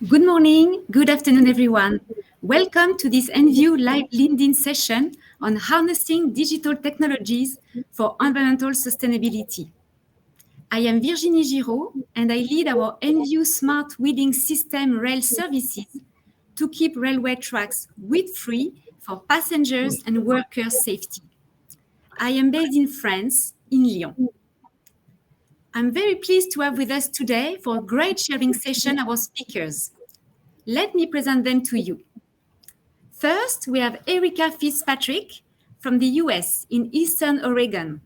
Good morning, good afternoon, everyone. Welcome to this NView live LinkedIn session on harnessing digital technologies for environmental sustainability. I am Virginie Giraud, and I lead our NView Smart Weeding System rail services to keep railway tracks weed-free for passengers and workers' safety. I am based in France, in Lyon. I'm very pleased to have with us today for a great sharing session our speakers. Let me present them to you. First, we have Erica Fitzpatrick from the US in Eastern Oregon.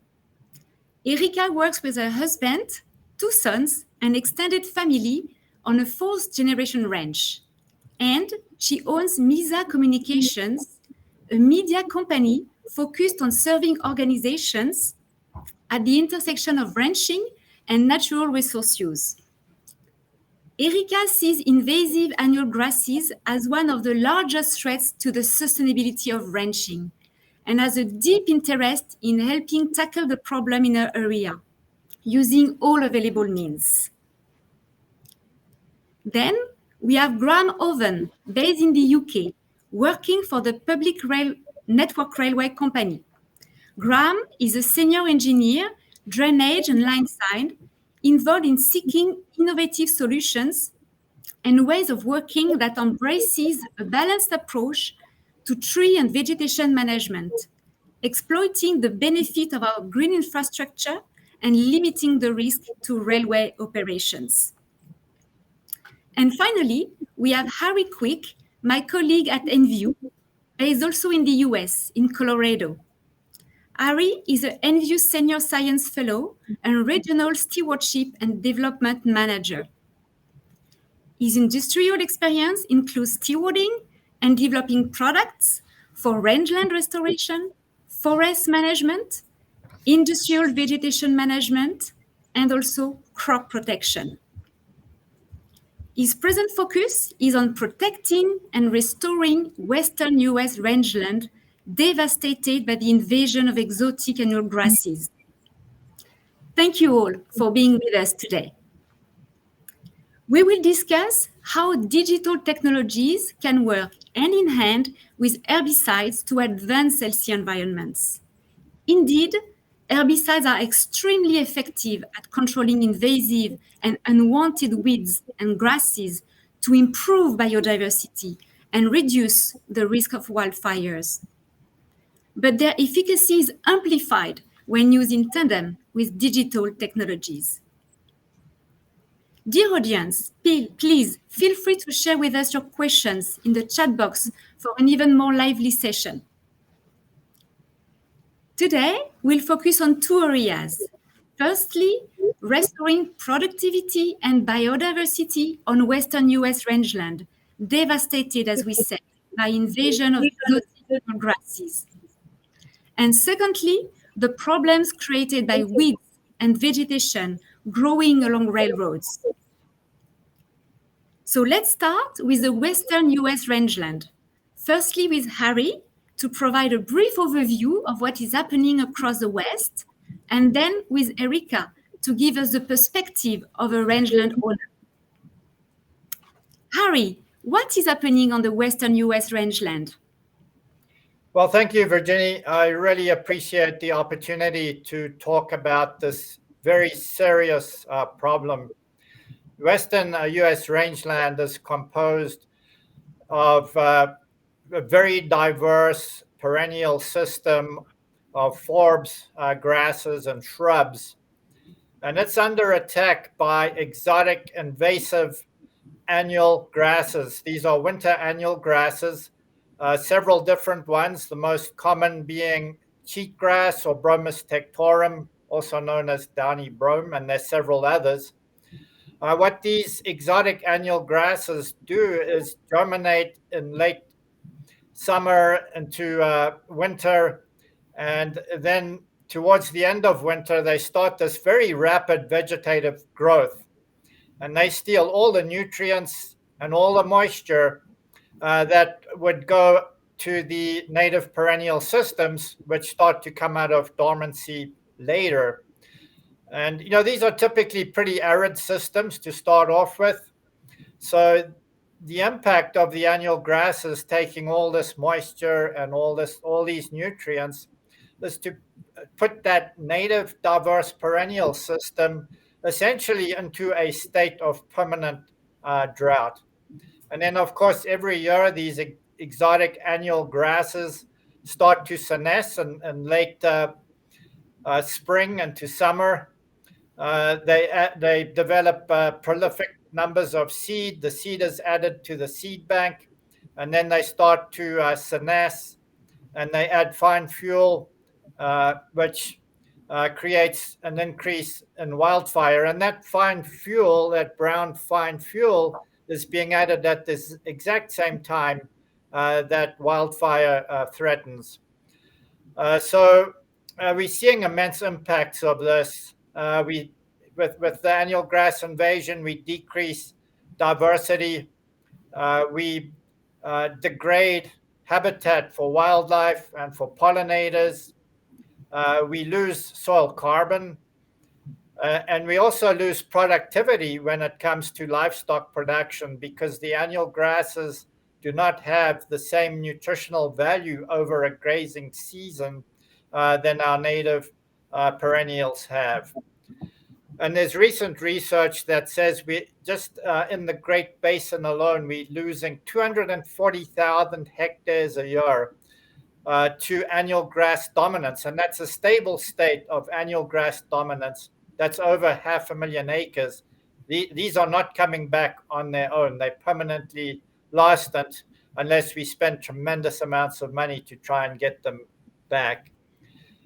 Erica works with her husband, 2 sons, and extended family on a 4th-generation ranch. And she owns Misa Communications, a media company focused on serving organizations at the intersection of ranching and natural resource use. Erica sees invasive annual grasses as one of the largest threats to the sustainability of ranching and has a deep interest in helping tackle the problem in her area, using all available means. Then we have Graham Owen, based in the UK, working for the Public Rail Network Railway Company. Graham is a senior engineer, drainage and line side, involved in seeking innovative solutions and ways of working that embraces a balanced approach to tree and vegetation management, exploiting the benefit of our green infrastructure and limiting the risk to railway operations. And finally, we have Harry Quick, my colleague at NView, based also in the US, in Colorado. Harry is an NView Senior Science Fellow and Regional Stewardship and Development Manager. His industrial experience includes stewarding and developing products for rangeland restoration, forest management, industrial vegetation management, and also crop protection. His present focus is on protecting and restoring Western US rangeland devastated by the invasion of exotic annual grasses. Thank you all for being with us today. We will discuss how digital technologies can work hand in hand with herbicides to advance healthy environments. Indeed, herbicides are extremely effective at controlling invasive and unwanted weeds and grasses to improve biodiversity and reduce the risk of wildfires. But their efficacy is amplified when used in tandem with digital technologies. Dear audience, please feel free to share with us your questions in the chat box for an even more lively session. Today, we'll focus on 2 areas. Firstly, restoring productivity and biodiversity on Western US rangeland, devastated, as we said, by invasion of exotic grasses. And secondly, the problems created by weeds and vegetation growing along railroads. So let's start with the Western US rangeland. Firstly, with Harry to provide a brief overview of what is happening across the West, and then with Erica to give us the perspective of a rangeland owner. Harry, what is happening on the Western US rangeland? Well, thank you, Virginie. I really appreciate the opportunity to talk about this very serious problem. Western US rangeland is composed of a very diverse perennial system of forbs, grasses, and shrubs. And it's under attack by exotic invasive annual grasses. These are winter annual grasses, several different ones, the most common being cheatgrass or Bromus tectorum, also known as downy brome, and there's several others. What these exotic annual grasses do is germinate in late summer into winter, and then towards the end of winter, they start this very rapid vegetative growth. And they steal all the nutrients and all the moisture that would go to the native perennial systems, which start to come out of dormancy later. And, these are typically pretty arid systems to start off with. So the impact of the annual grasses taking all this moisture and all these nutrients is to put that native diverse perennial system essentially into a state of permanent drought. And then, of course, every year these exotic annual grasses start to senesce in late spring and to summer. They develop prolific numbers of seed. The seed is added to the seed bank, and then they start to senesce, and they add fine fuel, which creates an increase in wildfire. And that fine fuel, that brown fine fuel, is being added at this exact same time that wildfire threatens. So we're seeing immense impacts of this. With the annual grass invasion, we decrease diversity. We degrade habitat for wildlife and for pollinators. We lose soil carbon. And we also lose productivity when it comes to livestock production because the annual grasses do not have the same nutritional value over a grazing season than our native perennials have. And there's recent research that says we just in the Great Basin alone, we're losing 240,000 hectares a year to annual grass dominance. And that's a stable state of annual grass dominance. That's over 500,000 acres. These are not coming back on their own. They permanently lost it unless we spend tremendous amounts of money to try and get them back.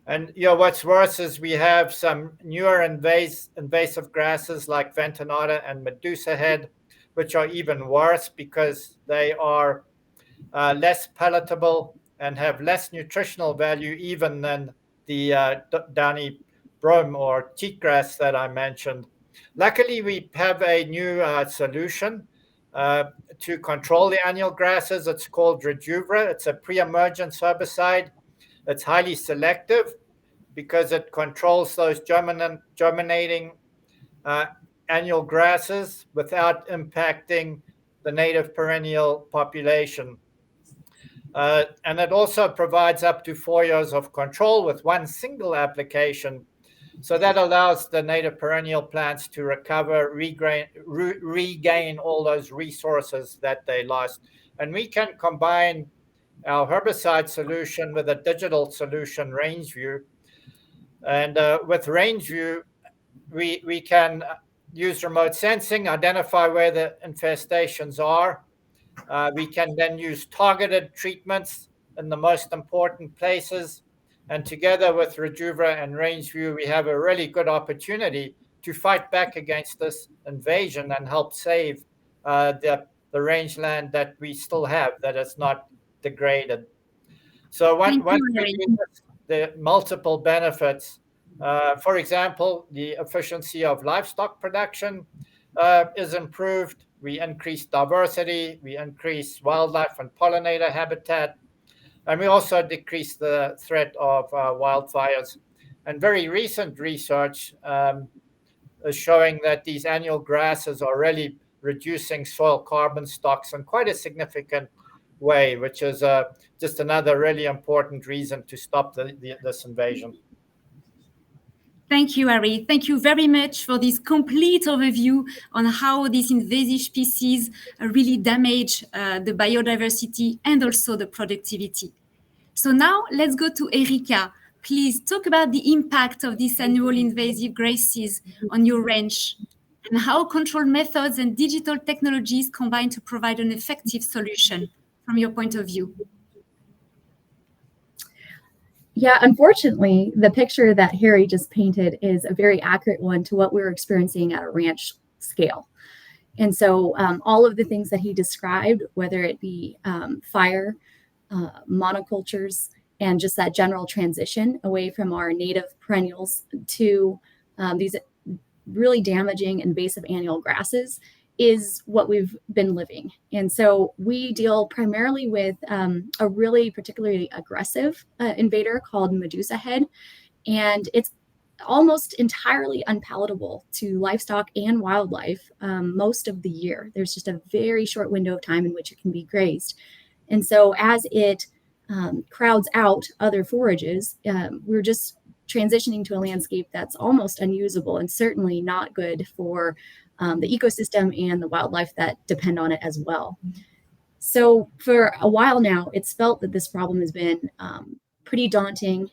And what's worse is we have some newer invasive grasses like ventonata and medusa head, which are even worse because they are less palatable and have less nutritional value even than the downy brome or cheatgrass that I mentioned. Luckily, we have a new solution to control the annual grasses. It's called Rejuva. It's a pre-emergence herbicide. It's highly selective because it controls those germinating annual grasses without impacting the native perennial population. And it also provides up to 4 years of control with one single application. So that allows the native perennial plants to recover, regain all those resources that they lost. And we can combine our herbicide solution with a digital solution, RangeView. And with RangeView, we can use remote sensing, identify where the infestations are. We can then use targeted treatments in the most important places. And together with Rejuva and RangeView, we have a really good opportunity to fight back against this invasion and help save the rangeland that we still have that is not degraded. So once we use the multiple benefits, for example, the efficiency of livestock production is improved. We increase diversity, we increase wildlife and pollinator habitat, and we also decrease the threat of wildfires. And very recent research is showing that these annual grasses are really reducing soil carbon stocks in quite a significant way, which is just another really important reason to stop this invasion. Thank you, Harry. Thank you very much for this complete overview on how these invasive species really damage the biodiversity and also the productivity. So now let's go to Erika. Please talk about the impact of these annual invasive grasses on your ranch and how control methods and digital technologies combine to provide an effective solution from your point of view. Yeah, unfortunately, the picture that Harry just painted is a very accurate one to what we're experiencing at a ranch scale. And so all of the things that he described, whether it be fire, monocultures, and just that general transition away from our native perennials to these really damaging invasive annual grasses, is what we've been living. And so we deal primarily with a really particularly aggressive invader called medusa head. And it's almost entirely unpalatable to livestock and wildlife most of the year. There's just a very short window of time in which it can be grazed. And so as it crowds out other forages, we're just transitioning to a landscape that's almost unusable and certainly not good for the ecosystem and the wildlife that depend on it as well. So for a while now, it's felt that this problem has been pretty daunting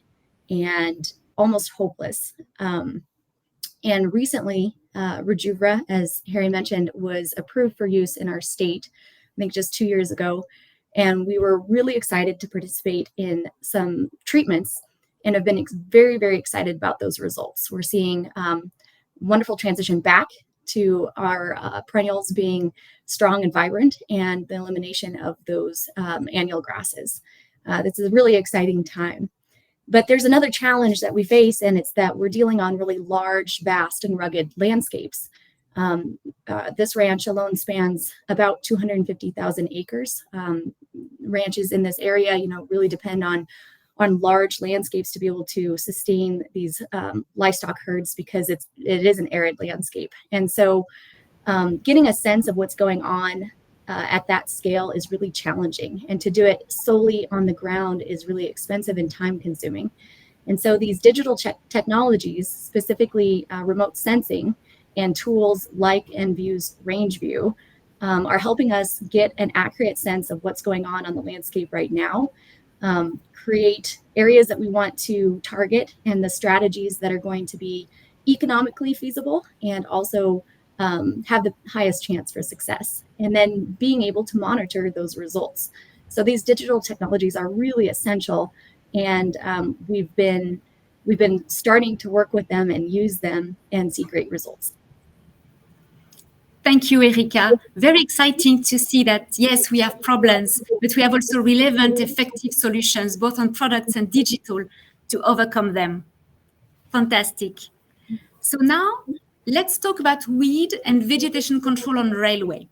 and almost hopeless. And recently, Rejuvra, as Harry mentioned, was approved for use in our state, I think just 2 years ago. And we were really excited to participate in some treatments and have been very, very excited about those results. We're seeing wonderful transition back to our perennials being strong and vibrant, and the elimination of those annual grasses. This is a really exciting time. But there's another challenge that we face, and it's that we're dealing on really large, vast, and rugged landscapes. This ranch alone spans about 250,000 acres. Ranches in this area, really depend on large landscapes to be able to sustain these livestock herds, because it is an arid landscape. And so getting a sense of what's going on at that scale is really challenging. And to do it solely on the ground is really expensive and time consuming. And so these digital technologies, specifically remote sensing and tools like Enview's Range View, are helping us get an accurate sense of what's going on the landscape right now, create areas that we want to target and the strategies that are going to be economically feasible and also have the highest chance for success, and then being able to monitor those results. So these digital technologies are really essential, and we've been starting to work with them and use them and see great results. Thank you, Erika. Very exciting to see that, yes, we have problems, but we have also relevant, effective solutions, both on products and digital, to overcome them. Fantastic. So now, let's talk about weed and vegetation control on railway.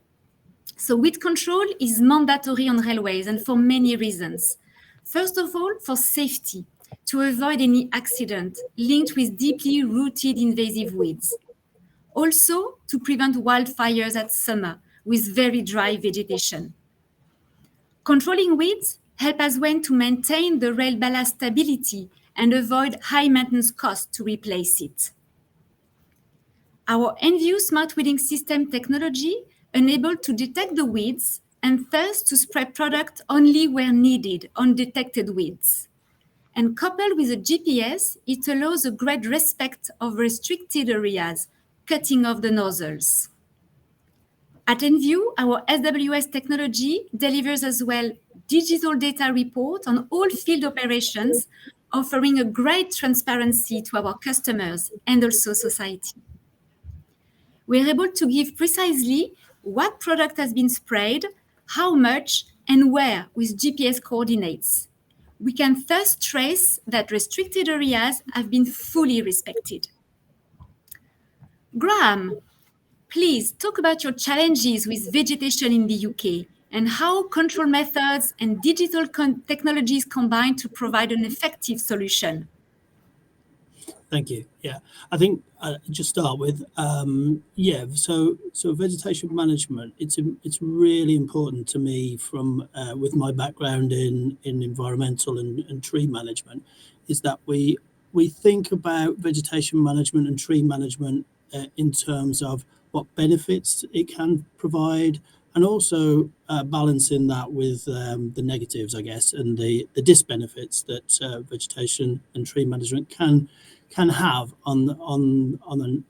So weed control is mandatory on railways, and for many reasons. First of all, for safety, to avoid any accident linked with deeply rooted invasive weeds. Also, to prevent wildfires at summer with very dry vegetation. Controlling weeds help as well to maintain the rail ballast stability and avoid high maintenance costs to replace it. Our Enview smart weeding system technology enables to detect the weeds and thus to spray product only where needed on detected weeds. And coupled with a GPS, it allows a great respect of restricted areas, cutting off the nozzles. At Enview, our SWS technology delivers as well digital data report on all field operations, offering a great transparency to our customers and also society. We're able to give precisely what product has been sprayed, how much, and where with GPS coordinates. We can thus trace that restricted areas have been fully respected. Graham, please talk about your challenges with vegetation in the UK and how control methods and digital technologies combine to provide an effective solution. Thank you. Yeah, I think just start with so vegetation management. It's really important to me from with my background in environmental and tree management, is that we think about vegetation management and tree management in terms of what benefits it can provide, and also balancing that with the negatives, I guess, and the disbenefits that vegetation and tree management can have on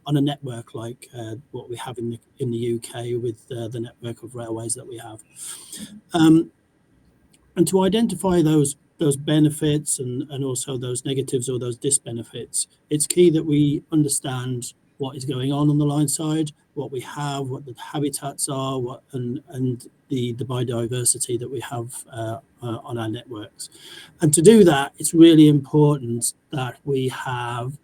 a network like what we have in the UK with the network of railways that we have, and to identify those benefits and also those negatives or those disbenefits. It's key that we understand what is going on the line side, what we have, what the habitats are, and the biodiversity that we have on our networks. And to do that, it's really important that we have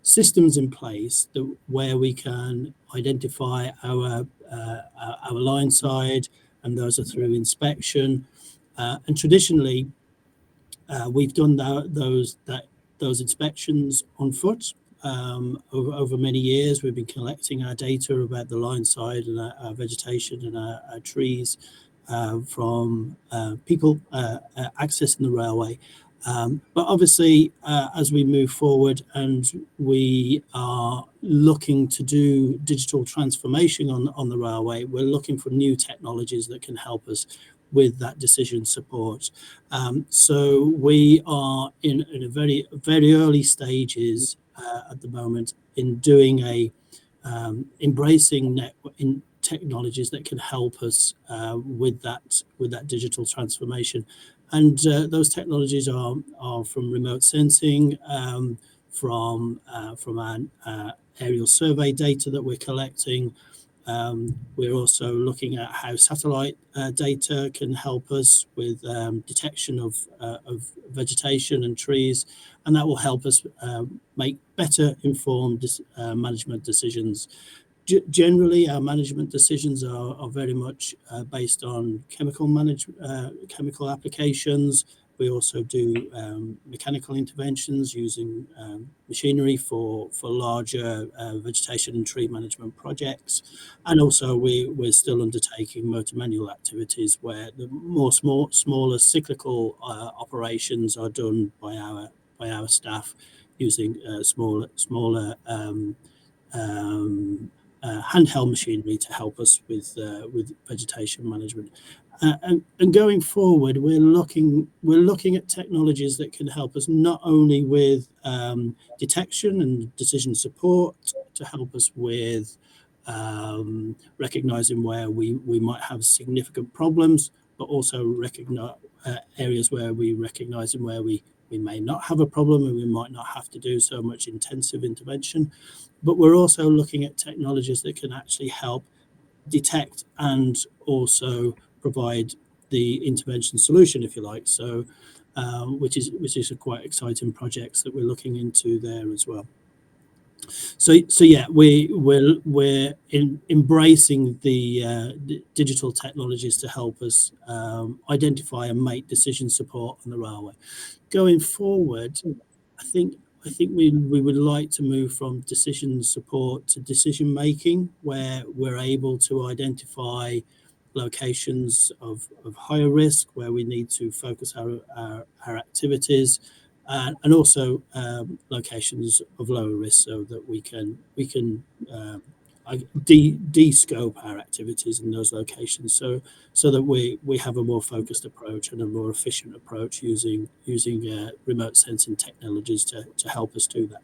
systems in place where we can identify our line side, and those are through inspection. And traditionally, we've done that those inspections on foot. Over many years, we've been collecting our data about the line side and our vegetation and our trees from people accessing the railway. But obviously, as we move forward and we are looking to do digital transformation on the railway, we're looking for new technologies that can help us with that decision support. So we are in a very early stages at the moment in doing embracing in technologies that can help us with that digital transformation. And those technologies are from remote sensing, from our aerial survey data that we're collecting. We're also looking at how satellite data can help us with detection of vegetation and trees, and that will help us make better informed management decisions. Generally, our management decisions are very much based on chemical applications. We also do mechanical interventions using machinery for larger vegetation and tree management projects. And also we're still undertaking motor manual activities where the smaller cyclical operations are done by our staff using smaller handheld machinery to help us with vegetation management. And going forward, we're looking at technologies that can help us not only with detection and decision support to help us with recognizing where we might have significant problems, but also recognize areas where we recognize and where we may not have a problem and we might not have to do so much intensive intervention. But we're also looking at technologies that can actually help detect and also provide the intervention solution, if you like. So, which is a quite exciting projects that we're looking into there as well. So yeah, we're embracing the digital technologies to help us identify and make decision support on the railway. Going forward, I think we would like to move from decision support to decision making, where we're able to identify locations of higher risk, where we need to focus our activities, and also locations of lower risk, so that we can de-scope our activities in those locations, so that we have a more focused approach and a more efficient approach using remote sensing technologies to help us do that.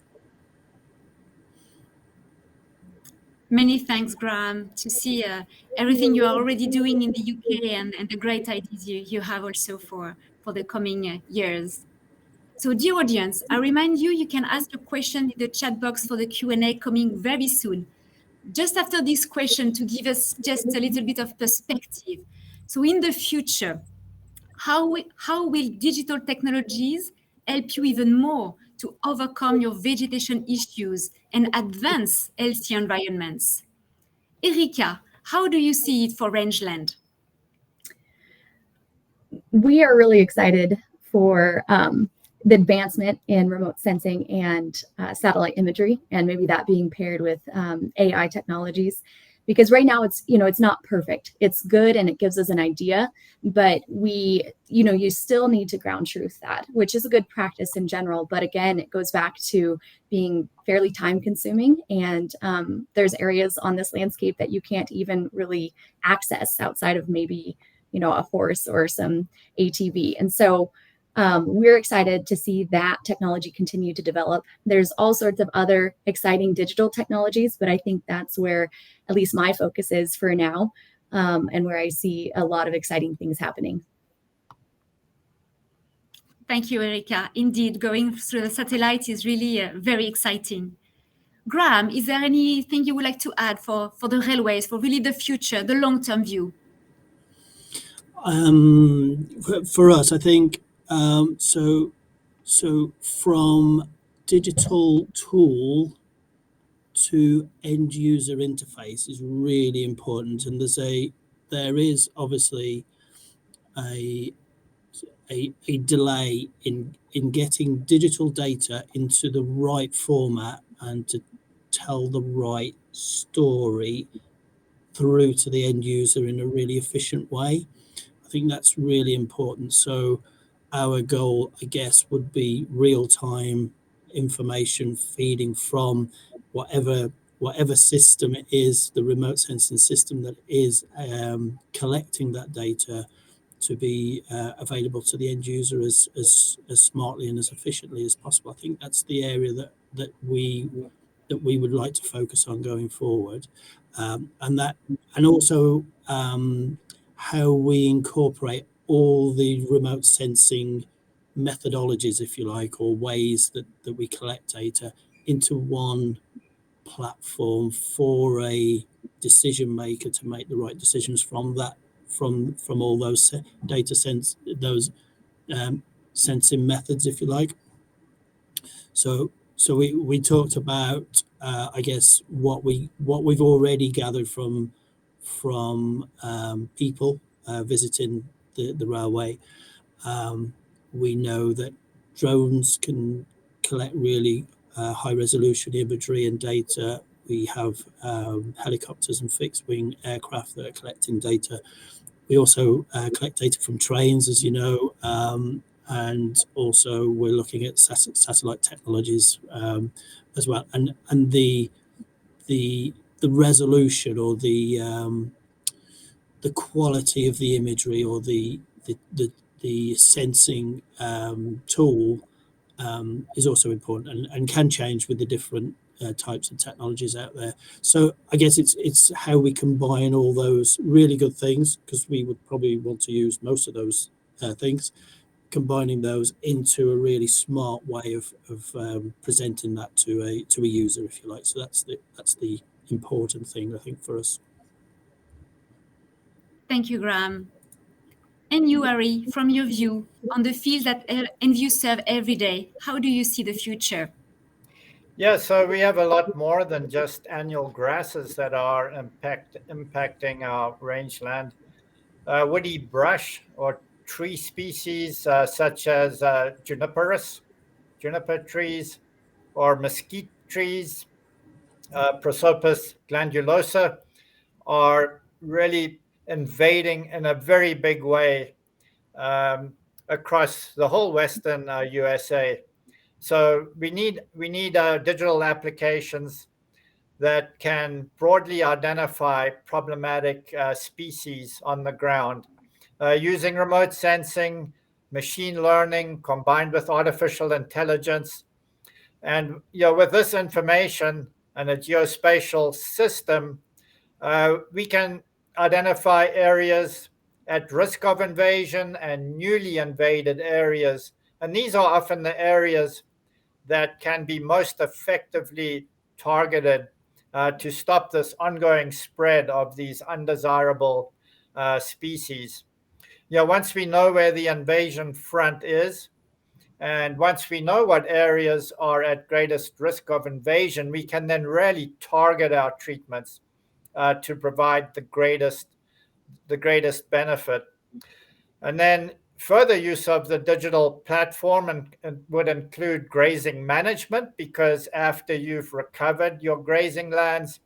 Many thanks, Graham, to see everything you are already doing in the UK and the great ideas you have also for the coming years. So dear audience, I remind you can ask a question in the chat box for the Q&A coming very soon. Just after this question, to give us just a little bit of perspective. So in the future, how will digital technologies help you even more to overcome your vegetation issues and advance healthy environments? Erika, how do you see it for rangeland? We are really excited for the advancement in remote sensing and satellite imagery, and maybe that being paired with AI technologies, because right now it's not perfect. It's good and it gives us an idea, but you still need to ground truth that, which is a good practice in general. But again, it goes back to being fairly time consuming, and there's areas on this landscape that you can't even really access outside of maybe a horse or some ATV. And so we're excited to see that technology continue to develop. There's all sorts of other exciting digital technologies, but I think that's where at least my focus is for now, and where I see a lot of exciting things happening. Thank you, Erika. Indeed, going through the satellite is really very exciting. Graham, is there anything you would like to add for the railways, for really the future, the long-term view? For us, I think, so from digital tool to end user interface is really important, and there is obviously a a delay in getting digital data into the right format and to tell the right story through to the end user in a really efficient way. I think that's really important. So our goal, I guess, would be real-time information feeding from whatever system it is, the remote sensing system that is collecting that data, to be available to the end user as smartly and as efficiently as possible. I think that's the area that we would like to focus on going forward, and also how we incorporate all the remote sensing methodologies, if you like, or ways that we collect data into one platform for a decision maker to make the right decisions from that, from all those those sensing methods, if you like. So we talked about I guess what we've already gathered from people visiting the railway. We know that drones can collect really high resolution imagery and data. We have helicopters and fixed wing aircraft that are collecting data. We also collect data from trains, as you know, and also we're looking at satellite technologies as well. And the resolution or the quality of the imagery or the sensing tool is also important and can change with the different types of technologies out there. So I guess it's how we combine all those really good things, because we would probably want to use most of those things, combining those into a really smart way of presenting that to a user, if you like. So that's the important thing, I think, for us. Thank you, Graham. And you, Ari, from your view on the field that Enview serve every day, how do you see the future? Yeah, so we have a lot more than just annual grasses that are impacting our rangeland. Woody brush or tree species such as juniper trees, or mesquite trees, Prosopis glandulosa, are really invading in a very big way across the whole Western USA. So we need digital applications that can broadly identify problematic species on the ground using remote sensing, machine learning combined with artificial intelligence. And with this information and a geospatial system, we can identify areas at risk of invasion and newly invaded areas. And these are often the areas that can be most effectively targeted to stop this ongoing spread of these undesirable species. Once we know where the invasion front is, and once we know what areas are at greatest risk of invasion, we can then really target our treatments to provide the greatest benefit. And then further use of the digital platform and would include grazing management, because after you've recovered your grazing lands,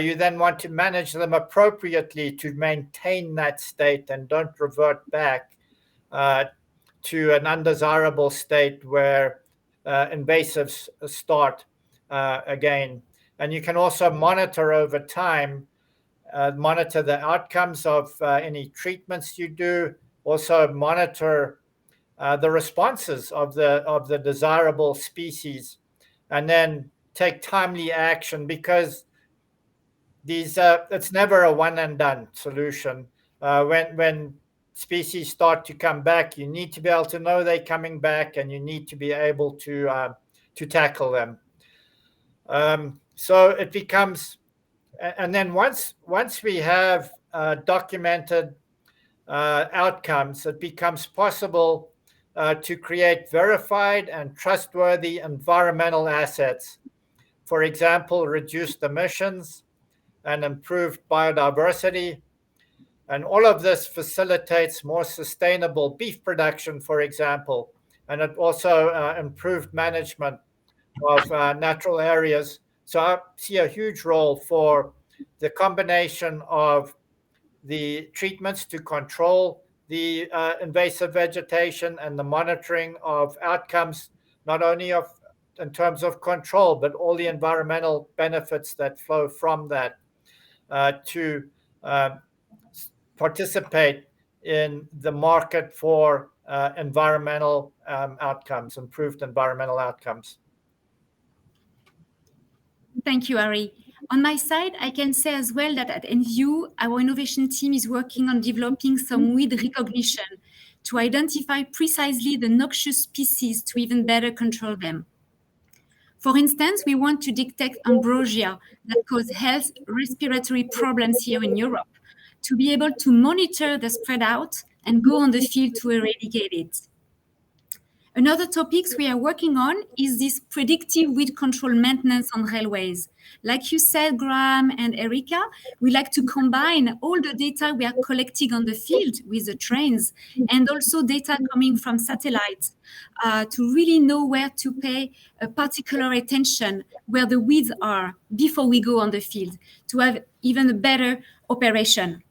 you then want to manage them appropriately to maintain that state and don't revert back to an undesirable state where invasives start again. And you can also monitor over time, monitor the outcomes of any treatments you do, also monitor the responses of the desirable species, and then take timely action, because these it's never a one and done solution. When species start to come back, you need to be able to know they're coming back, and you need to be able to tackle them. So it becomes, and then once we have documented outcomes, it becomes possible to create verified and trustworthy environmental assets. For example, reduced emissions and improved biodiversity. And all of this facilitates more sustainable beef production, for example, and it also improved management of natural areas. So I see a huge role for the combination of the treatments to control the invasive vegetation and the monitoring of outcomes, not only in terms of control, but all the environmental benefits that flow from that, to participate in the market for environmental outcomes, improved environmental outcomes. Thank you, Harry. On my side, I can say as well that at NVU, our innovation team is working on developing some weed recognition to identify precisely the noxious species to even better control them. For instance, we want to detect ambrosia that cause health respiratory problems here in Europe, to be able to monitor the spread out and go on the field to eradicate it. Another topic we are working on is this predictive weed control maintenance on railways. Like you said, Graham and Erica, we like to combine all the data we are collecting on the field with the trains and also data coming from satellites to really know where to pay a particular attention, where the weeds are before we go on the field, to have even a better operation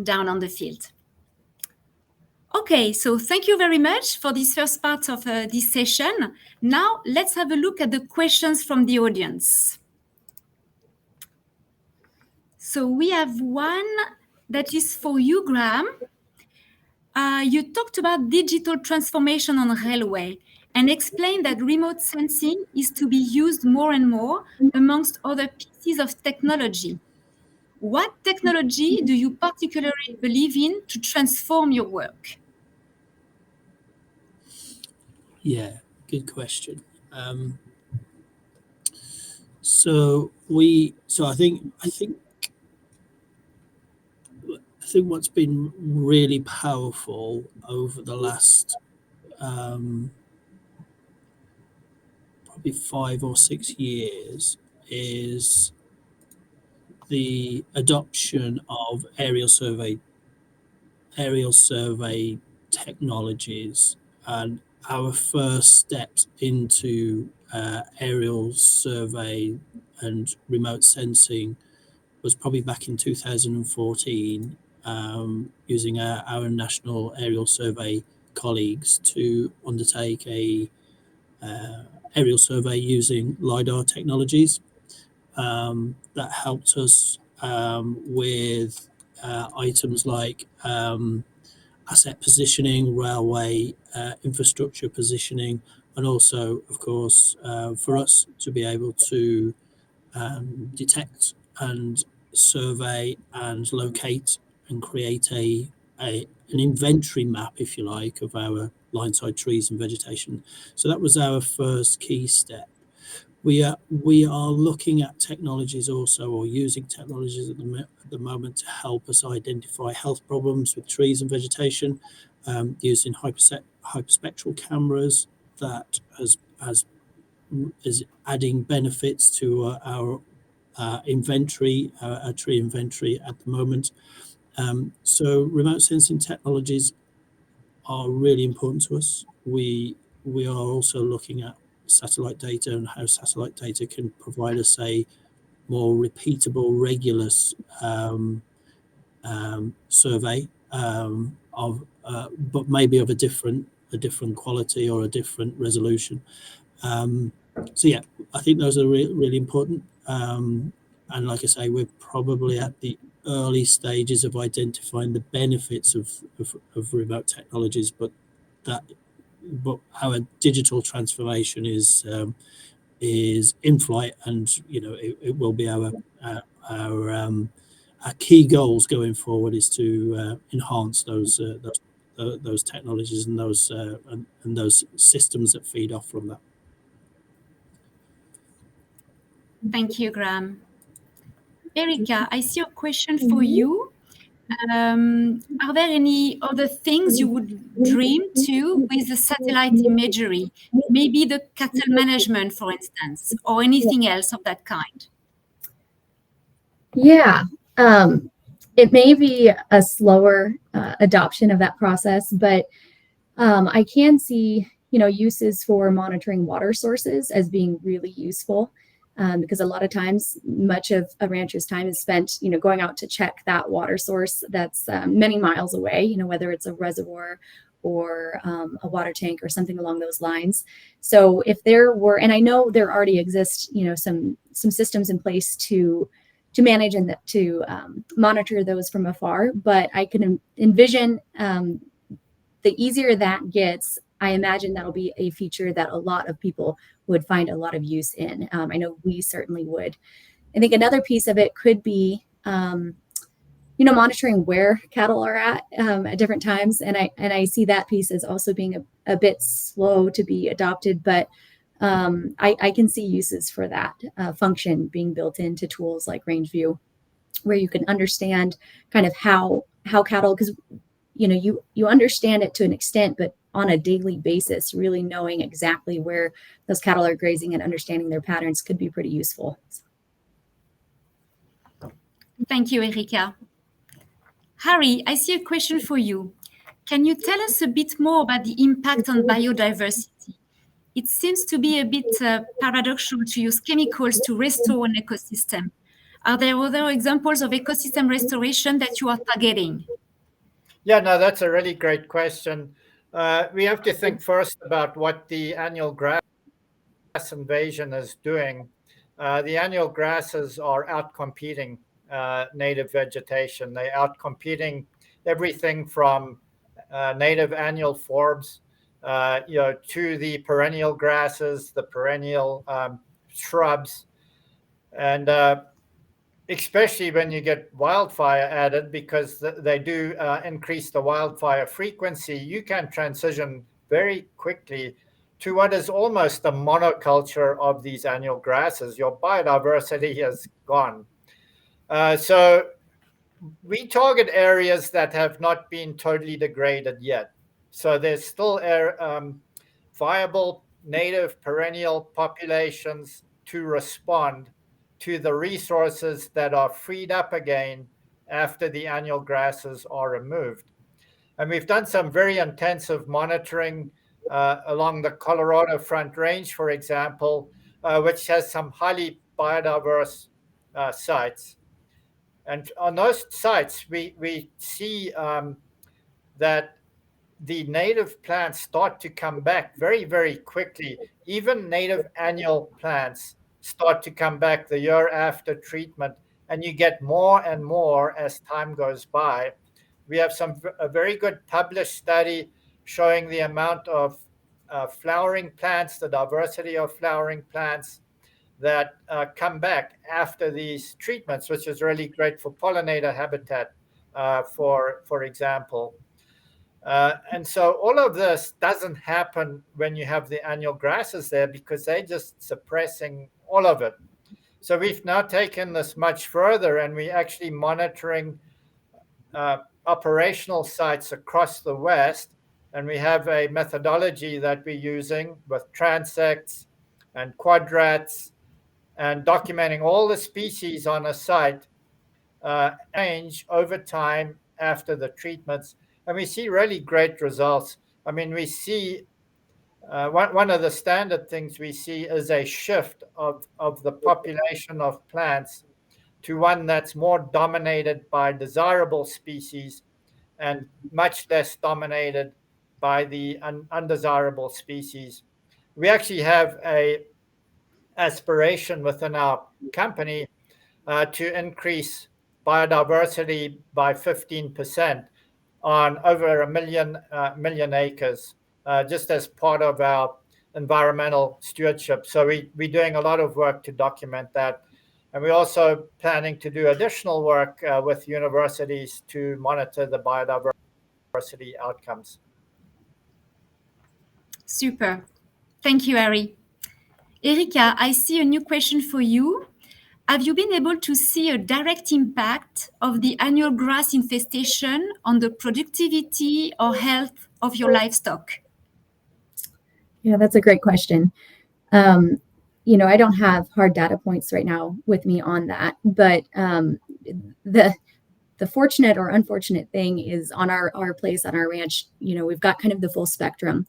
down on the field. Okay, so thank you very much for this first part of this session. Now, let's have a look at the questions from the audience. So we have one that is for you, Graham. You talked about digital transformation on railway and explained that remote sensing is to be used more and more amongst other pieces of technology. What technology do you particularly believe in to transform your work? Yeah, good question. So I think what's been really powerful over the last probably 5 or 6 years is the adoption of aerial survey technologies, and our first steps into aerial survey and remote sensing was probably back in 2014, using our national aerial survey colleagues to undertake a aerial survey using LiDAR technologies. That helped us with items like asset positioning, railway infrastructure positioning, and also, of course, for us to be able to detect and survey and locate and create an inventory map, if you like, of our line-side trees and vegetation. So that was our first key step. We are looking at technologies also, or using technologies at the moment to help us identify health problems with trees and vegetation, using hyperspectral cameras that is adding benefits to our inventory, our tree inventory at the moment. So remote sensing technologies are really important to us. We are also looking at satellite data and how satellite data can provide us a more repeatable, regular survey but maybe of a different quality or a different resolution. So yeah, I think those are really important. And like I say, we're probably at the early stages of identifying the benefits of remote technologies, but our digital transformation is in flight, and it will be our key goals going forward is to enhance those technologies and those systems that feed off from that. Thank you, Graham. Erica, I see a question for you. Are there any other things you would dream to with the satellite imagery? Maybe the cattle management, for instance, or anything else of that kind? Yeah. it may be a slower adoption of that process, but I can see, uses for monitoring water sources as being really useful. Because a lot of times, much of a rancher's time is spent, going out to check that water source that's many miles away, whether it's a reservoir or a water tank or something along those lines. So if there were, and I know there already exist, some systems in place to manage and to monitor those from afar, but I can envision the easier that gets, I imagine that'll be a feature that a lot of people would find a lot of use in. I know we certainly would. I think another piece of it could be, monitoring where cattle are at different times. And I see that piece as also being a bit slow to be adopted, but I can see uses for that function being built into tools like RangeView, where you can understand kind of how cattle, because you understand it to an extent, but on a daily basis, really knowing exactly where those cattle are grazing and understanding their patterns could be pretty useful. Thank you, Erika. Harry, I see a question for you. Can you tell us a bit more about the impact on biodiversity? It seems to be a bit paradoxical to use chemicals to restore an ecosystem. Are there other examples of ecosystem restoration that you are targeting? Yeah, no, that's a really great question. We have to think first about what the annual grass invasion is doing. The annual grasses are outcompeting native vegetation. They're outcompeting everything from native annual forbs, to the perennial grasses, the perennial shrubs, and especially when you get wildfire added, because they do increase the wildfire frequency, you can transition very quickly to what is almost a monoculture of these annual grasses. Your biodiversity has gone. So we target areas that have not been totally degraded yet. So there's still viable native perennial populations to respond to the resources that are freed up again after the annual grasses are removed. And we've done some very intensive monitoring along the Colorado Front Range, for example, which has some highly biodiverse sites. And on those sites, we see that the native plants start to come back very, very quickly. Even native annual plants start to come back the year after treatment, and you get more and more as time goes by. We have a very good published study showing the amount of flowering plants, the diversity of flowering plants that come back after these treatments, which is really great for pollinator habitat, for example. And so all of this doesn't happen when you have the annual grasses there, because they're just suppressing all of it. So we've now taken this much further, and we're actually monitoring operational sites across the West. And we have a methodology that we're using with transects and quadrats, and documenting all the species on a site change over time after the treatments. And we see really great results. I mean, we see one of the standard things we see is a shift of the population of plants to one that's more dominated by desirable species and much less dominated by the undesirable species. We actually have a aspiration within our company to increase biodiversity by 15% on over a million acres, just as part of our environmental stewardship. So we're doing a lot of work to document that. And we're also planning to do additional work with universities to monitor the biodiversity outcomes. Super. Thank you, Harry. Erika, I see a new question for you. Have you been able to see a direct impact of the annual grass infestation on the productivity or health of your livestock? Yeah, that's a great question. I don't have hard data points right now with me on that, but the fortunate or unfortunate thing is on our place, on our ranch, we've got kind of the full spectrum.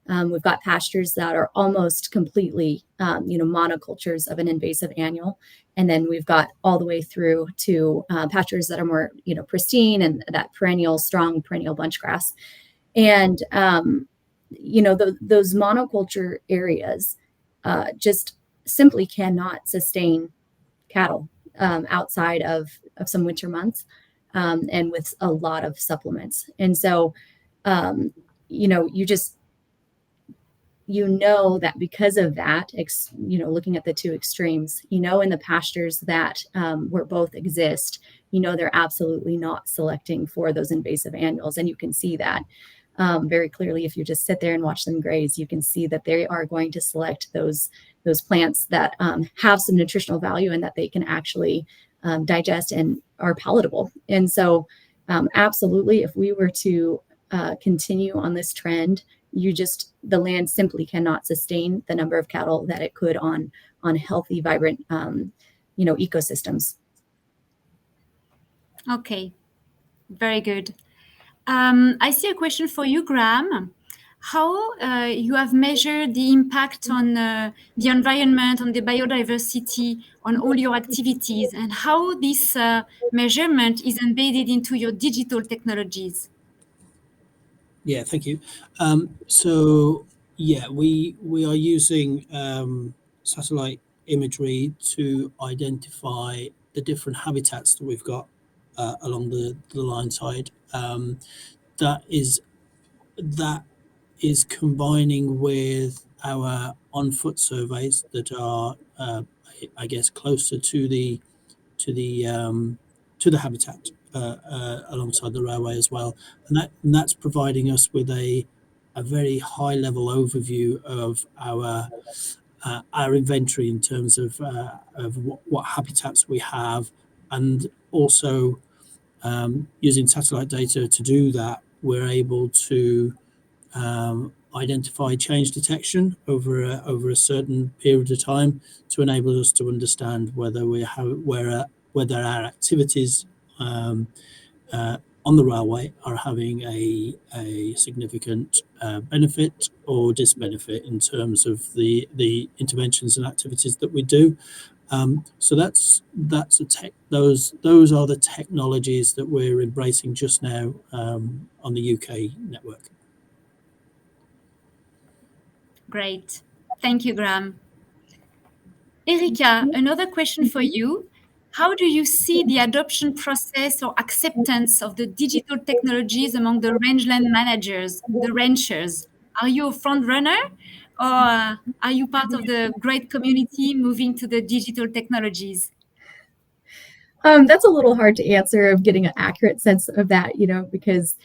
We've got pastures that are almost completely, monocultures of an invasive annual. And then we've got all the way through to pastures that are more, pristine and that strong perennial bunch grass. And, those monoculture areas just simply cannot sustain cattle outside of some winter months and with a lot of supplements. And so, that because of that, looking at the two extremes, in the pastures that where both exist, they're absolutely not selecting for those invasive annuals. And you can see that very clearly if you just sit there and watch them graze. You can see that they are going to select those plants that have some nutritional value and that they can actually digest and are palatable. And so absolutely, if we were to continue on this trend, the land simply cannot sustain the number of cattle that it could on healthy, vibrant, ecosystems. Okay, very good. I see a question for you, Graham. How you have measured the impact on the environment, on the biodiversity, on all your activities, and how this measurement is embedded into your digital technologies? Yeah, thank you. We are using satellite imagery to identify the different habitats that we've got along the line side. That is combining with our on-foot surveys that are, I guess, closer to the habitat alongside the railway as well, and that's providing us with a very high-level overview of our inventory in terms of what habitats we have, and also using satellite data to do that, we're able to identify change detection over a certain period of time to enable us to understand whether our activities on the railway are having a significant benefit or disbenefit in terms of the interventions and activities that we do. So those are the technologies that we're embracing just now on the UK network. Great. Thank you, Graham. Erika, another question for you. How do you see the adoption process or acceptance of the digital technologies among the rangeland managers, the ranchers? Are you a front runner, or are you part of the great community moving to the digital technologies? That's a little hard to answer, of getting an accurate sense of that, because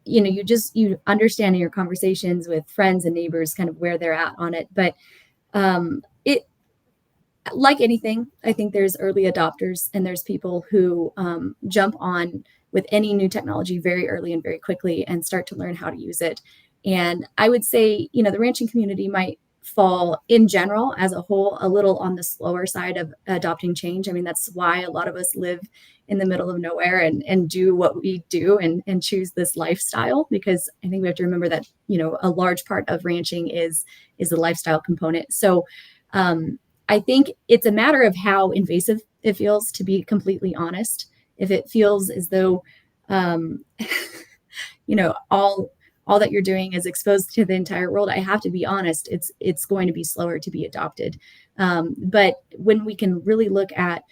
you understand in your conversations with friends and neighbors kind of where they're at on it. But it, like anything, I think there's early adopters and there's people who jump on with any new technology very early and very quickly and start to learn how to use it. And I would say, the ranching community might fall in general as a whole a little on the slower side of adopting change. I mean, that's why a lot of us live in the middle of nowhere and do what we do and choose this lifestyle, because I think we have to remember that, a large part of ranching is the lifestyle component. So I think it's a matter of how invasive it feels, to be completely honest. If it feels as though, all that you're doing is exposed to the entire world, I have to be honest, it's going to be slower to be adopted. But when we can really look at,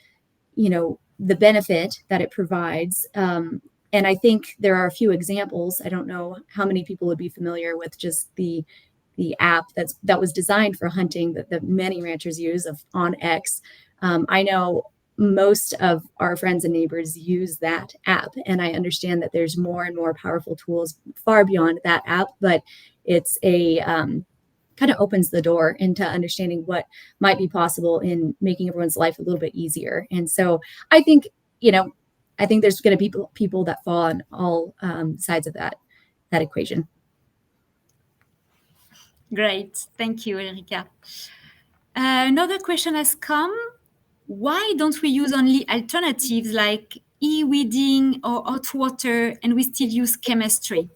the benefit that it provides, and I think there are a few examples. I don't know how many people would be familiar with just the app that was designed for hunting that many ranchers use on X. I know most of our friends and neighbors use that app, and I understand that there's more and more powerful tools far beyond that app, but it's a kind of opens the door into understanding what might be possible in making everyone's life a little bit easier. And so I think there's going to be people that fall on all sides of that equation. Great. Thank you, Erika. Another question has come. why don't we use only alternatives like e-weeding or hot water, and we still use chemistry?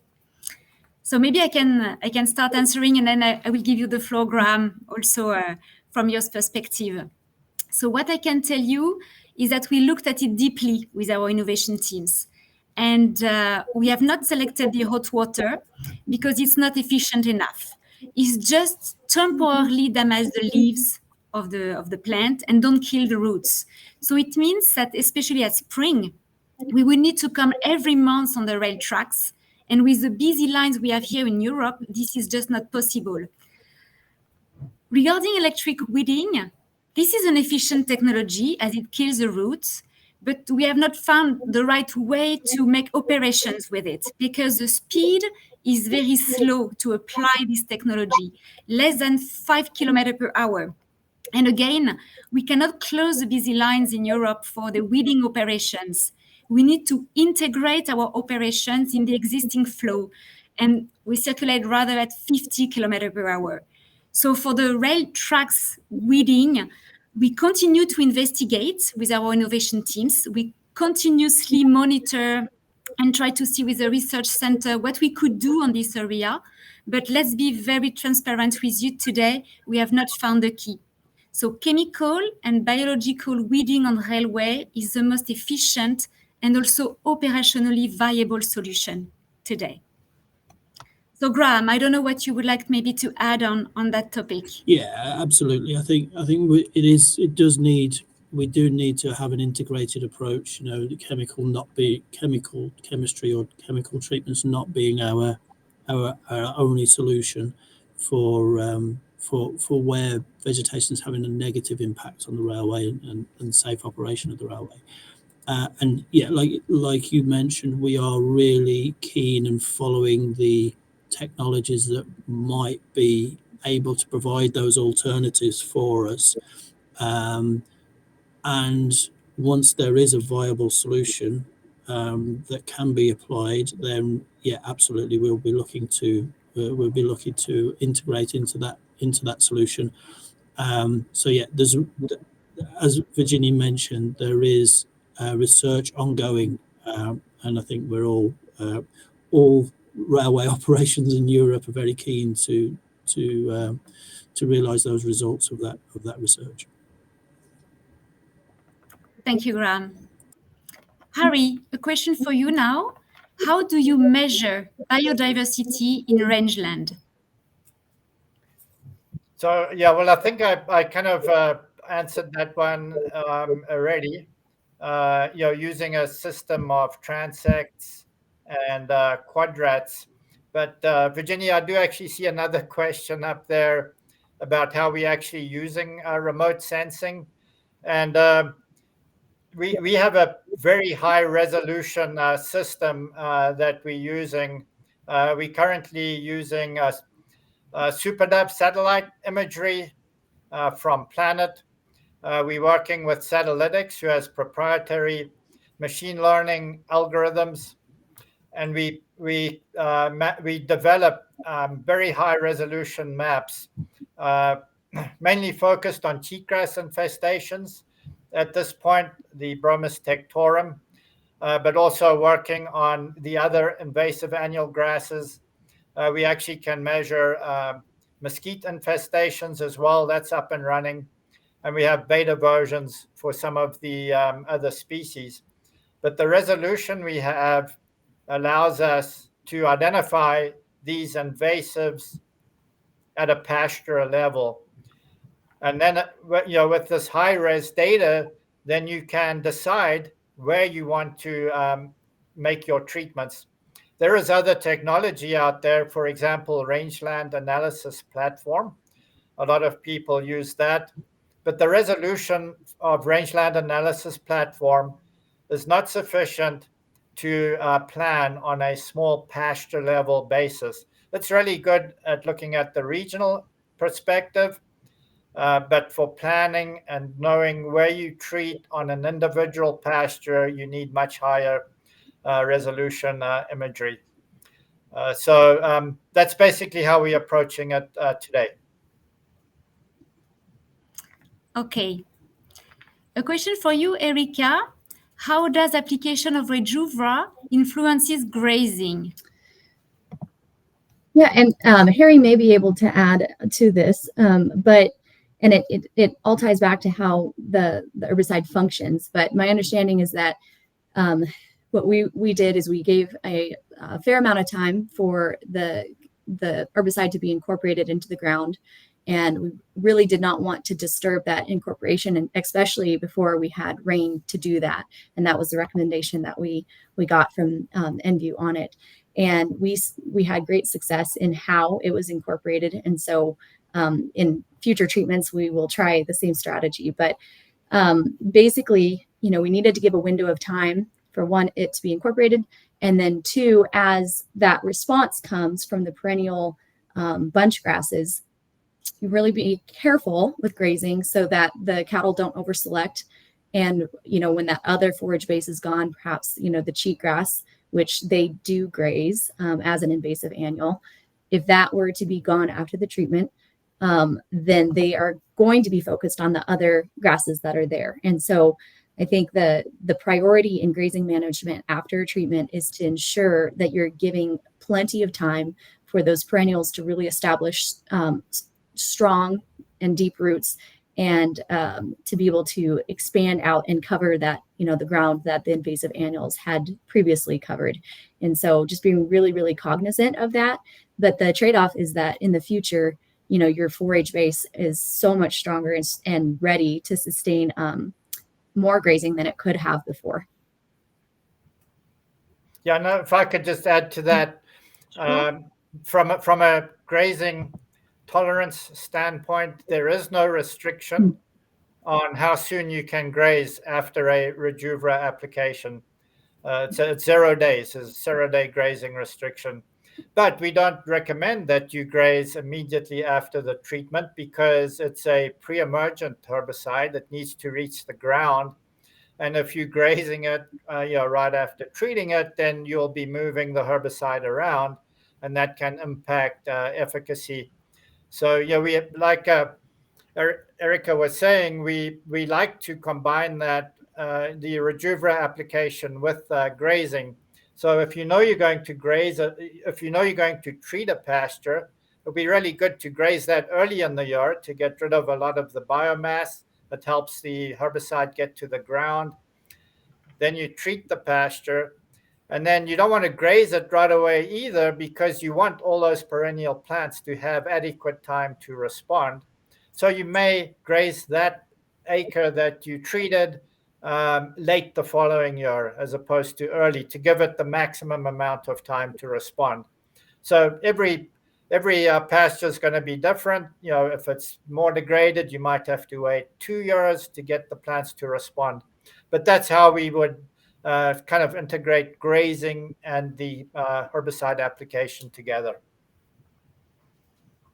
So maybe I can start answering, and then I will give you the floor, Graham, also from your perspective. So what I can tell you is that we looked at it deeply with our innovation teams. And we have not selected the hot water because it's not efficient enough. It's just temporarily damage the leaves of the plant and don't kill the roots. So it means that especially at spring, we will need to come every month on the rail tracks. And with the busy lines we have here in Europe, this is just not possible. Regarding electric weeding, this is an efficient technology as it kills the roots, but we have not found the right way to make operations with it because the speed is very slow to apply this technology, less than 5 kilometers per hour. And again, we cannot close the busy lines in Europe for the weeding operations. We need to integrate our operations in the existing flow, and we circulate rather at 50 kilometers per hour. So for the rail tracks weeding, we continue to investigate with our innovation teams. We continuously monitor and try to see with the research center what we could do on this area. But let's be very transparent with you today. We have not found the key. So chemical and biological weeding on railway is the most efficient and also operationally viable solution today. So Graham, I don't know what you would like maybe to add on that topic. Yeah, absolutely. I think we do need to have an integrated approach. You know, the chemistry or chemical treatments not being our only solution for where vegetation is having a negative impact on the railway and safe operation of the railway. And yeah, like you mentioned, we are really keen in following the technologies that might be able to provide those alternatives for us. And once there is a viable solution that can be applied, then yeah, absolutely, we'll be looking to integrate into that solution. So yeah, there's, as Virginia mentioned, there is research ongoing, and I think we're all railway operations in Europe are very keen to realise those results of that research. Thank you, Graham. Harry, a question for you now. How do you measure biodiversity in rangeland? So yeah, well, I think I kind of answered that one already. Using a system of transects and quadrats. But Virginia, I do actually see another question up there about how we actually using remote sensing, and we have a very high resolution system that we're using. We currently using SuperDub satellite imagery from Planet. We're working with Satellytics, who has proprietary machine learning algorithms, and we develop very high resolution maps, mainly focused on cheatgrass infestations. At this point, the Bromus tectorum, but also working on the other invasive annual grasses. We actually can measure mesquite infestations as well. That's up and running. And we have beta versions for some of the other species. But the resolution we have allows us to identify these invasives at a pasture level. And then, with this high-res data, then you can decide where you want to make your treatments. There is other technology out there, for example, rangeland analysis platform. A lot of people use that. But the resolution of rangeland analysis platform is not sufficient to plan on a small pasture level basis. It's really good at looking at the regional perspective, but for planning and knowing where you treat on an individual pasture, you need much higher resolution imagery. So that's basically how we're approaching it today. Okay. A question for you, Erica. How does application of Rejuva influences grazing? Yeah, and Harry may be able to add to this, but it all ties back to how the herbicide functions. But my understanding is that what we did is we gave a fair amount of time for the herbicide to be incorporated into the ground, and we really did not want to disturb that incorporation, and especially before we had rain to do that. And that was the recommendation that we got from NView on it. And we had great success in how it was incorporated. And so in future treatments, we will try the same strategy. But basically, we needed to give a window of time for one, it to be incorporated. And then two, as that response comes from the perennial bunch grasses, you really be careful with grazing so that the cattle don't overselect. And, when that other forage base is gone, perhaps, the cheatgrass, which they do graze as an invasive annual, if that were to be gone after the treatment, then they are going to be focused on the other grasses that are there. And so I think the priority in grazing management after treatment is to ensure that you're giving plenty of time for those perennials to really establish strong and deep roots, and to be able to expand out and cover that, the ground that the invasive annuals had previously covered. And so just being really, really cognizant of that. But the trade-off is that in the future, your forage base is so much stronger and ready to sustain more grazing than it could have before. Yeah, no, if I could just add to that, from a grazing tolerance standpoint, there is no restriction on how soon you can graze after a Rejuva application. It's 0 days, it's a 0-day grazing restriction. But we don't recommend that you graze immediately after the treatment because it's a pre-emergent herbicide that needs to reach the ground. And if you're grazing it right after treating it, then you'll be moving the herbicide around, and that can impact efficacy. So we like Erica was saying, we like to combine that the Rejuva application with grazing. So if you're going to graze, if you're going to treat a pasture, it'll be really good to graze that early in the year to get rid of a lot of the biomass that helps the herbicide get to the ground. Then you treat the pasture, and then you don't want to graze it right away either because you want all those perennial plants to have adequate time to respond. So you may graze that acre that you treated late the following year as opposed to early to give it the maximum amount of time to respond. So every pasture is going to be different. If it's more degraded, you might have to wait 2 years to get the plants to respond. But that's how we would kind of integrate grazing and the herbicide application together.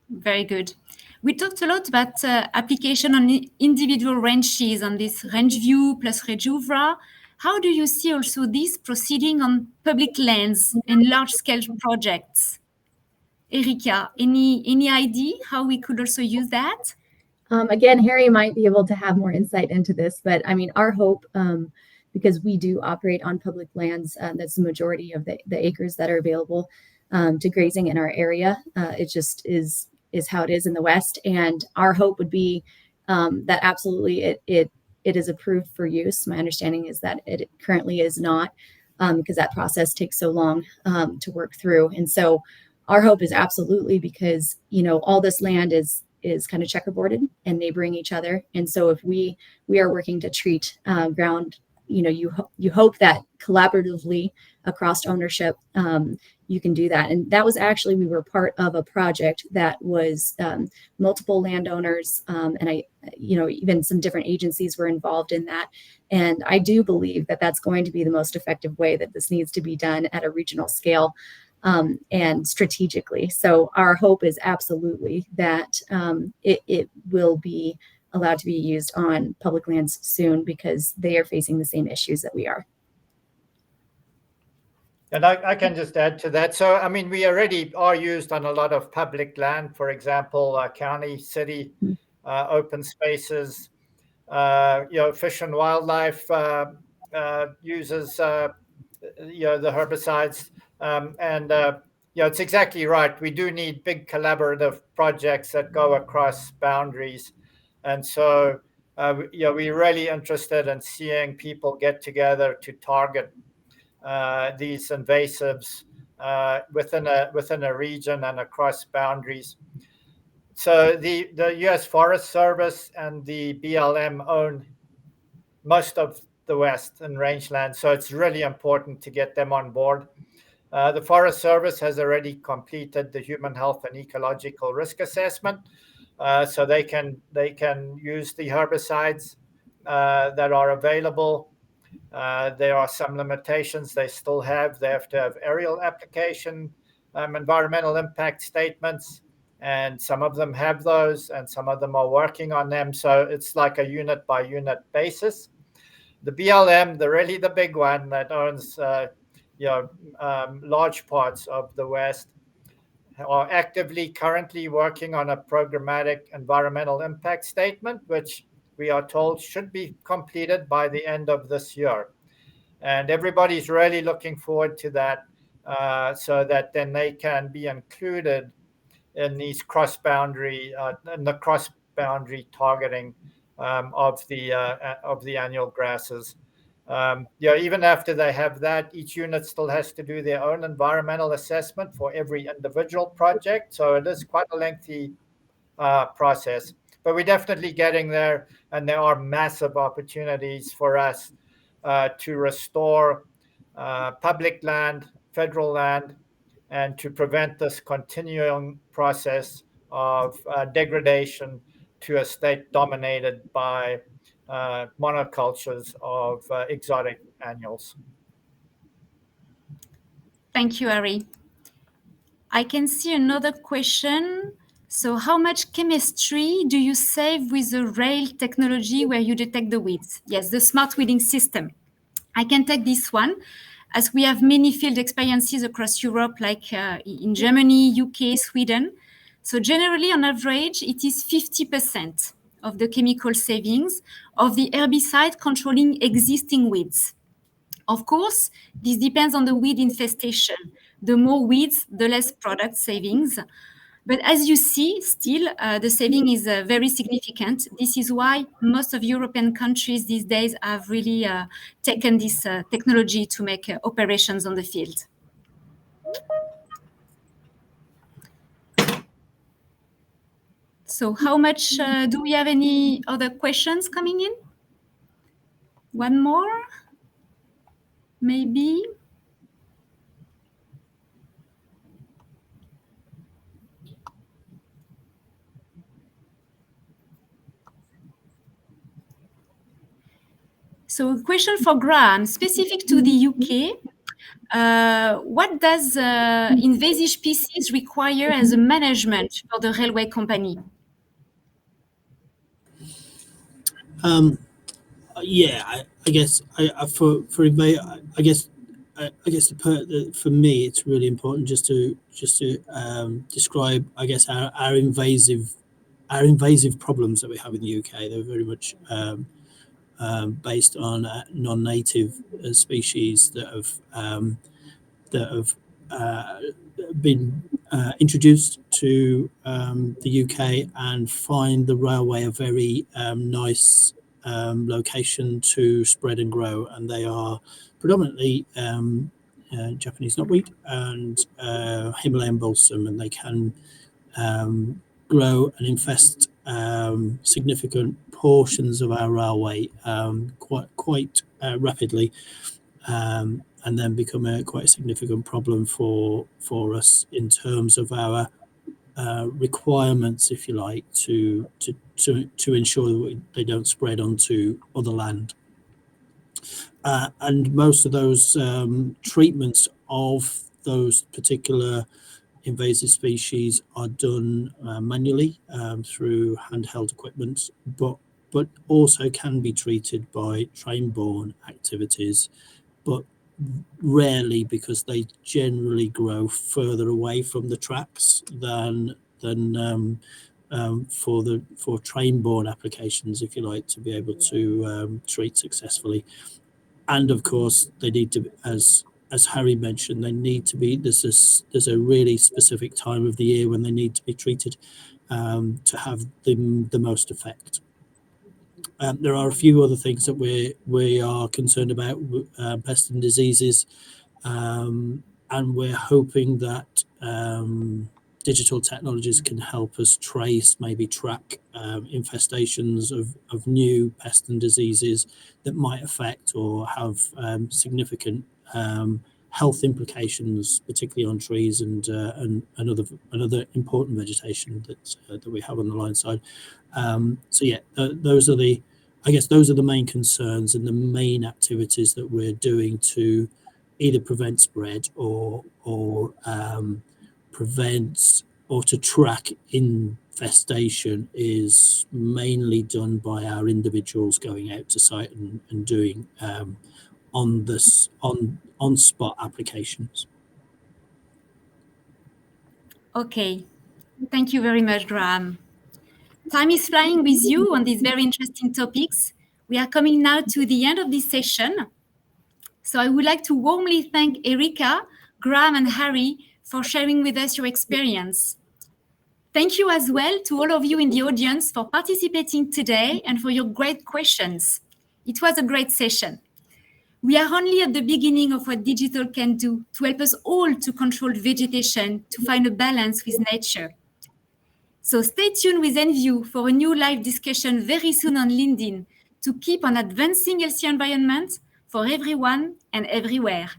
Very good. We talked a lot about application on individual ranches on this range view plus Rejuva. How do you see also this proceeding on public lands and large-scale projects? Erica, any idea how we could also use that? Again, Harry might be able to have more insight into this, but I mean, our hope, because we do operate on public lands, that's the majority of the acres that are available to grazing in our area. It just is how it is in the West. And our hope would be that absolutely it is approved for use. My understanding is that it currently is not, because that process takes so long to work through. And so our hope is absolutely because, all this land is kind of checkerboarded and neighboring each other. And so if we are working to treat ground, you hope that collaboratively across ownership, you can do that. And that was actually, we were part of a project that was multiple landowners, and even some different agencies were involved in that. And I do believe that that's going to be the most effective way that this needs to be done at a regional scale. And strategically. So our hope is absolutely that it will be allowed to be used on public lands soon because they are facing the same issues that we are. And I can just add to that. So, I mean, we already are used on a lot of public land, for example, county, city, open spaces. Fish and Wildlife uses the herbicides, and it's exactly right. We do need big collaborative projects that go across boundaries, and so we're really interested in seeing people get together to target these invasives within a region and across boundaries. So the U.S. Forest Service and the BLM own most of the West and rangeland, so it's really important to get them on board. The Forest Service has already completed the human health and ecological risk assessment, so they can use the herbicides that are available. There are some limitations they still have. They have to have aerial application, environmental impact statements, and some of them have those, and some of them are working on them. So it's like a unit by unit basis. The BLM, the big one that owns large parts of the West, are actively currently working on a programmatic environmental impact statement, which we are told should be completed by the end of this year. And everybody's really looking forward to that, so that then they can be included in these cross-boundary targeting of the annual grasses. Even after they have that, each unit still has to do their own environmental assessment for every individual project. So it is quite a lengthy process, but we're definitely getting there, and there are massive opportunities for us to restore public land, federal land, and to prevent this continuing process of degradation to a state dominated by monocultures of exotic annuals. Thank you, Harry. I can see another question. So how much chemistry do you save with the rail technology where you detect the weeds? Yes, the smart weeding system. I can take this one, as we have many field experiences across Europe, like in Germany, UK, Sweden. So generally, on average, it is 50% of the chemical savings of the herbicide controlling existing weeds. Of course, this depends on the weed infestation. The more weeds, the less product savings. But as you see, still, the saving is very significant. This is why most of European countries these days have really taken this technology to make operations on the field. So how much, do we have any other questions coming in? One more, maybe? So a question for Graham, specific to the UK. What does invasive species require as a management for the railway company? I guess for me it's really important just to describe, I guess, our invasive problems that we have in the UK. They're very much based on non-native species that have been introduced to the UK and find the railway a very nice location to spread and grow, and they are predominantly Japanese knotweed and Himalayan balsam, and they can grow and infest significant portions of our railway quite rapidly, and then become quite a significant problem for us in terms of our requirements, if you like, to ensure that they don't spread onto other land. And most of those treatments of those particular invasive species are done manually through handheld equipment, but also can be treated by train-borne activities, but rarely, because they generally grow further away from the tracks than for train-borne applications, if you like, to be able to treat successfully. And of course, they need to, as Harry mentioned, they need to be, there's a really specific time of the year when they need to be treated to have the most effect. There are a few other things that we are concerned about, pests and diseases, and we're hoping that digital technologies can help us trace, maybe track infestations of new pests and diseases that might affect or have significant health implications, particularly on trees and other important vegetation that we have on the line side. So yeah, those are the main concerns and the main activities that we're doing to either prevent spread or prevent or to track infestation is mainly done by our individuals going out to site and doing on spot applications. Okay, thank you very much, Graham. Time is flying with you on these very interesting topics. We are coming now to the end of this session. So I would like to warmly thank Erica, Graham, and Harry for sharing with us your experience. Thank you as well to all of you in the audience for participating today and for your great questions. It was a great session. We are only at the beginning of what digital can do to help us all to control vegetation, to find a balance with nature. So stay tuned with Enview for a new live discussion very soon on LinkedIn to keep on advancing healthy environment for everyone and everywhere.